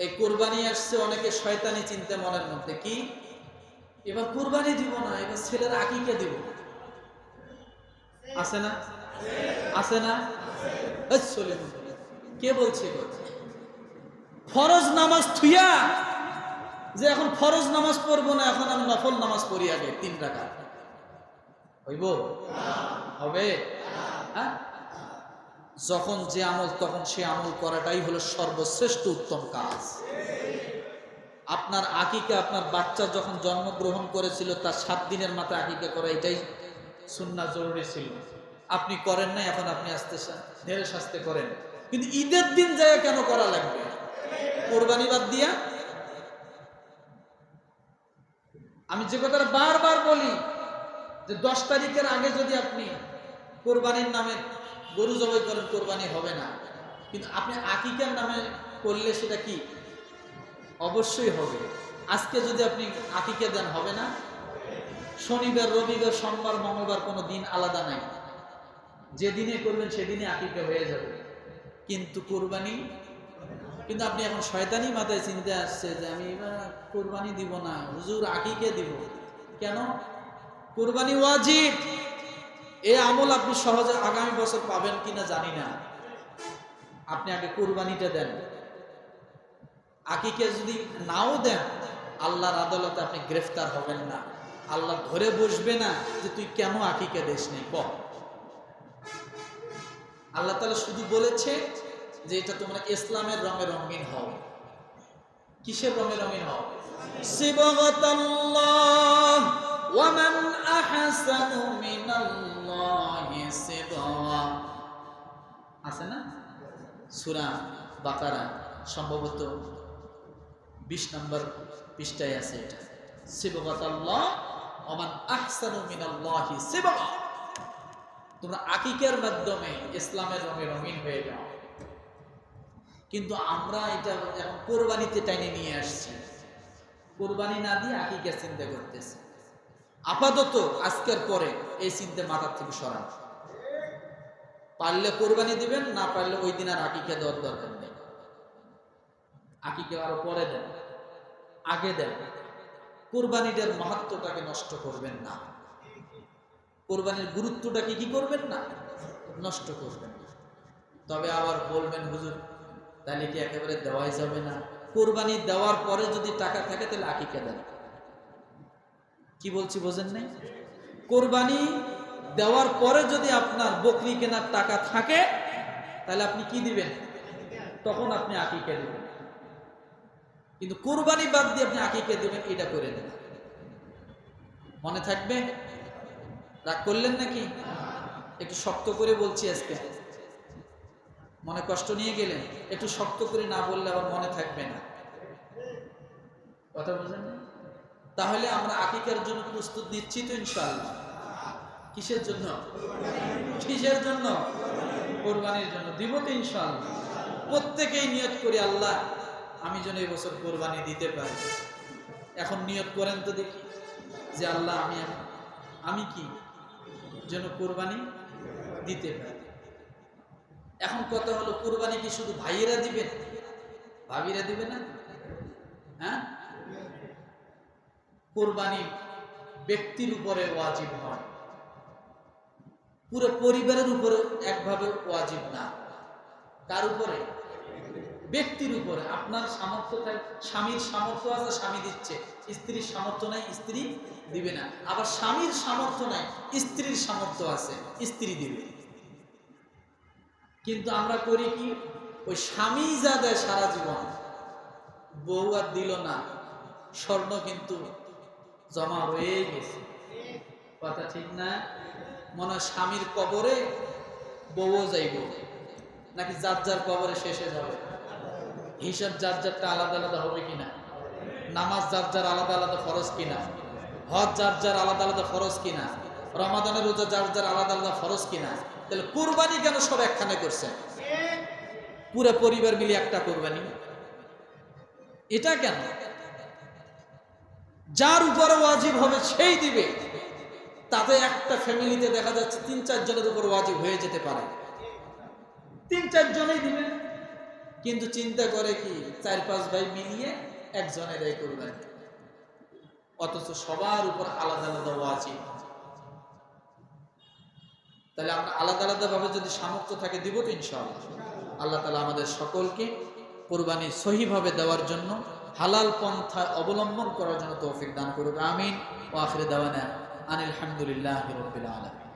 এই কুরবানি আসছে অনেকে শয়তানি চিন্তা মনের মধ্যে, কি এবার কুরবানি দিব না, এবার ছেলের আকিকা দিব। আছে না? আছে না? কে বলছে? ফরজ নামাজ থুইয়া যে এখন ফরজ নামাজ পড়বো না, এখন আমি নফল নামাজ পড়ি আগে 3 রাকাত, হইব? হবে? হ্যাঁ, যখন যে আমল তখন সে আমল করাটাই হলো সর্বশ্রেষ্ঠ উত্তম কাজ। আপনার আকিকা, আপনার বাচ্চা যখন জন্মগ্রহণ করেছিল তার 7 দিনের মাথায় আকিকা করা, এটাই সুন্নাহ জরুরি ছিল। আপনি করেন নাই, এখন আপনি আস্তে ধীরে সাস্তে করেন। কিন্তু ঈদের দিন যায় কেন করা লাগবে? কোরবানি বাদ দিয়া? আমি যে কথাটা বারবার বলি যে 10 তারিখের আগে যদি আপনি কোরবানির নামে গরু জবাই করেন, কোরবানি হবে না। কিন্তু আপনি আকিকার নামে করলে সেটা কি অবশ্যই হবে। আজকে যদি আপনি আকিকা দেন, হবে না? শনিবার, রবিবার, সোমবার, মঙ্গলবার কোনো দিন আলাদা নাই, যেদিনে করবেন সেদিনে আকিকা হয়ে যাবে। কিন্তু কোরবানি, কিন্তু আপনি এখন শয়তানি মাথায় চিন্তা আসছে যে আমি এবার কোরবানি দিব না, হুজুর আকিকা দিব। কেন? কোরবানি ওয়াজিব। এই আমল আপনি সহজে আগামী বছর পাবেন কিনা জানি না। আপনি আগে কোরবানিটা দেন। আকিকা যদি নাও দেন, আল্লাহর আদালতে আপনি গ্রেফতার হবেন না। আল্লাহ ধরে বসবে না যে তুই কেন আকিকা দিস নাই। আল্লাহ তাআলা শুধু বলেছে যে এটা তোমরা ইসলামের রঙে রঙিন হও। কিসের রঙে রঙিন হও? সিবগাতাল্লাহ ওয়া মান আহসানু মিনাল্লাহি সিবগা। আছে না? সূরা বাকারা সম্ভবত 20 নম্বর পৃষ্ঠায় আছে এটা। সিবগাতাল্লাহ ওয়া মান আহসানু মিনাল্লাহি সিবগা। তোমরা আকিকার মাধ্যমে ইসলামের রঙে রঙিন হয়ে যাও। কিন্তু আমরা এটা এখন কোরবানিতে টাইনে নিয়ে আসছি। কোরবানি না দিয়ে আকিকা চিন্তা করতেছি। আপাতত আজকের পরে এই চিন্তা মাথার থেকে সরান। পারলে কোরবানি দিবেন, না পারলে ওই দিন আর আকিকা দেওয়ার দরকার নেই। আকিকা আরো পরে দেন, আগে দেন। কোরবানিটার মাহাত্ম্যটাকে নষ্ট করবেন না। কোরবানির গুরুত্বটাকে কি করবেন না, নষ্ট করবেন না। তবে আবার বলবেন হুজুর তাহলে কি একেবারে দেওয়াই যাবে না? কোরবানি দেওয়ার পরে যদি টাকা থাকে তাহলে আকিকা দেন। কি বলছি বোঝেন নাই? কোরবানি দেওয়ার পরে যদি আপনার বকরি কেনার টাকা থাকে তাহলে আপনি কি দিবেন? তখন আপনি আকিকা দিবেন। কিন্তু কোরবানি বাদ দিয়ে আপনি আকিকা দিবেন, এটা করে দেন। মনে থাকবে? রাগ করলেন নাকি? একটু শক্ত করে বলছি আজকে, মনে কষ্ট নিয়ে গেলেন। একটু শক্ত করে না বললে আবার মনে থাকবে না। কথা বুঝলেন? তাহলে আমরা আকিকার জন্য প্রস্তুত নিচ্ছি তো ইনশাআল্লাহ। কিসের জন্য? কিসের জন্য? কোরবানির জন্য। দিব তো ইনশাআল্লাহ। প্রত্যেকেই নিয়ত করি, আল্লাহ আমি যেন এই বছর কোরবানি দিতে পারি। এখন নিয়ত করেন তো দেখি যে আল্লাহ আমি কি যেন কোরবানি দিতে পারি। এখন কথা হলো, কোরবানি কি শুধু ভাইয়েরা দিবেন, ভাবিরা দিবে না? হ্যাঁ, কোরবানি ব্যক্তির উপরে ওয়াজিব নয়, পুরো পরিবারের উপরে একভাবে ওয়াজিব না। কার উপরে? ব্যক্তির উপরে। আপনার সামর্থ্য থাকে, স্বামীর সামর্থ্য আছে স্বামী দিচ্ছে, স্ত্রীর সামর্থ্য নাই স্ত্রী দিবে না। আবার স্বামীর সামর্থ্য নাই স্ত্রীর সামর্থ্য আছে, স্ত্রী দিবে। কিন্তু আমরা করি কি, ওই স্বামী যা দেয় সারা জীবন, বউ আর দিল না, স্বর্ণ কিন্তু জমা হয়ে গেছে। কথা ঠিক না? মনে হয় স্বামীর কবরে বউও যাইব, নাকি যার যার কবরে শেষে যাবে। হিসাব যার যারটা আলাদা আলাদা হবে কিনা, নামাজ যার যার আলাদা আলাদা ফরজ কিনা, হজ যার যার আলাদা আলাদা ফরজ কিনা, রমাদানের রোজা যার যার আলাদা আলাদা ফরজ কিনা। তাহলে কোরবানি কেন সব একখানে করছেন? পুরো পরিবার মিলে একটা কোরবানি, এটা কেন? যার উপরে ওয়াজিব হবে সেই দিবে। তাতে একটা ফ্যামিলিতে দেখা যাচ্ছে 3-4 জনের উপর ওয়াজিব হয়ে যেতে পারে, 3-4 জনেই দিবেন। কিন্তু চিন্তা করে কি 4-5 ভাই মিলিয়ে একজনের এই করবেন, অথচ সবার উপর আলাদা আলাদা ওয়াজিব। তাহলে আমরা আলাদা আলাদা ভাবে যদি সামর্থ্য থাকে দিব তো ইনশাআল্লাহ। আল্লাহ তাআলা আমাদের সকলকে কুরবানি সহিভাবে দেওয়ার জন্য, হালাল পন্থা অবলম্বন করার জন্য তৌফিক দান করুক। আমিন। ওয়া আখিরু দাওয়ানা আনিল হামদুলিল্লাহি রাব্বিল আলামিন।